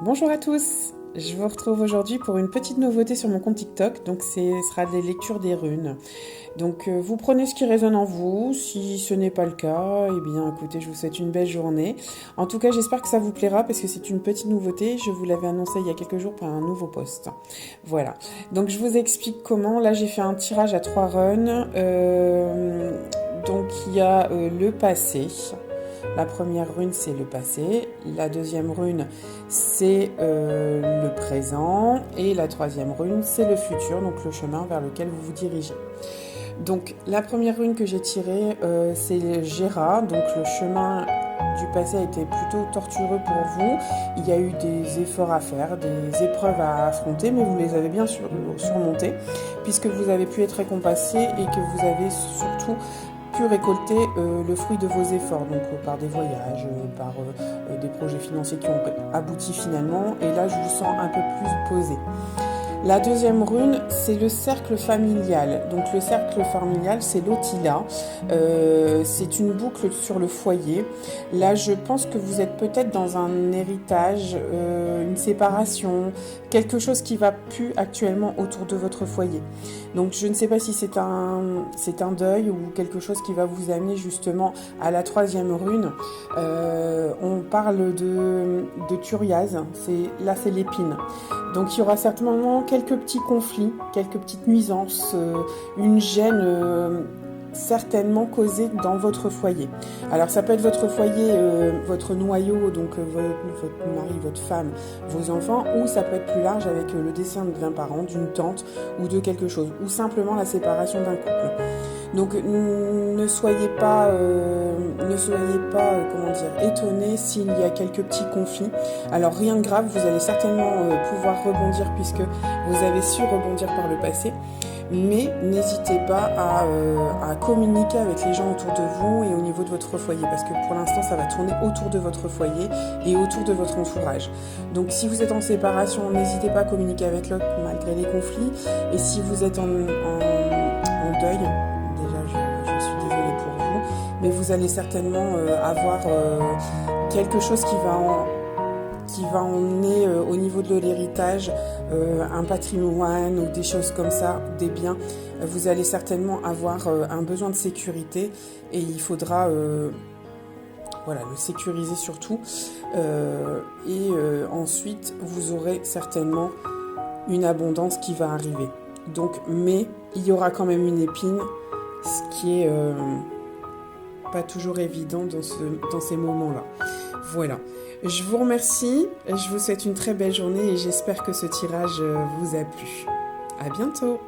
Bonjour à tous, je vous retrouve aujourd'hui pour une petite nouveauté sur mon compte TikTok, donc ce sera des lectures des runes. Donc vous prenez ce qui résonne en vous, si ce n'est pas le cas, eh bien écoutez, je vous souhaite une belle journée. En tout cas, j'espère que ça vous plaira parce que c'est une petite nouveauté, je vous l'avais annoncé il y a quelques jours par un nouveau post. Voilà, donc je vous explique comment. Là j'ai fait un tirage à 3 runs, donc il y a le passé. La première rune, c'est le passé. La deuxième rune, c'est le présent. Et la troisième rune, c'est le futur, donc le chemin vers lequel vous vous dirigez. Donc, la première rune que j'ai tirée, c'est Gera. Donc, le chemin du passé a été plutôt tortureux pour vous. Il y a eu des efforts à faire, des épreuves à affronter, mais vous les avez bien surmontées, puisque vous avez pu être récompensé et que vous avez surtout pu récolter le fruit de vos efforts, donc par des voyages, par des projets financiers qui ont abouti finalement. Et là, je vous sens un peu plus posé. La deuxième rune, c'est le cercle familial. Donc le cercle familial, c'est l'Otila. C'est une boucle sur le foyer. Là, je pense que vous êtes peut-être dans un héritage, une séparation, quelque chose qui va plus actuellement autour de votre foyer. Donc je ne sais pas si c'est un deuil ou quelque chose qui va vous amener justement à la troisième rune. On parle de Turiaz. Là, c'est l'épine. Donc il y aura certainement quelques petits conflits, quelques petites nuisances, une gêne certainement causée dans votre foyer. Alors ça peut être votre foyer, votre noyau, donc votre mari, votre femme, vos enfants, ou ça peut être plus large avec le décès d'un parent, d'une tante ou de quelque chose, ou simplement la séparation d'un couple. Donc ne soyez pas comment dire, étonnés s'il y a quelques petits conflits. Alors rien de grave, vous allez certainement pouvoir rebondir puisque vous avez su rebondir par le passé. Mais n'hésitez pas à communiquer avec les gens autour de vous et au niveau de votre foyer, parce que pour l'instant ça va tourner autour de votre foyer et autour de votre entourage. Donc si vous êtes en séparation, n'hésitez pas à communiquer avec l'autre malgré les conflits. Et si vous êtes en deuil, je suis désolée pour vous, mais vous allez certainement avoir quelque chose qui va emmener au niveau de l'héritage un patrimoine ou des choses comme ça, des biens. Vous allez certainement avoir un besoin de sécurité et il faudra le sécuriser surtout. Ensuite, vous aurez certainement une abondance qui va arriver. Donc, mais il y aura quand même une épine, ce qui est pas toujours évident dans ces moments-là. Voilà. Je vous remercie, je vous souhaite une très belle journée et j'espère que ce tirage vous a plu. À bientôt!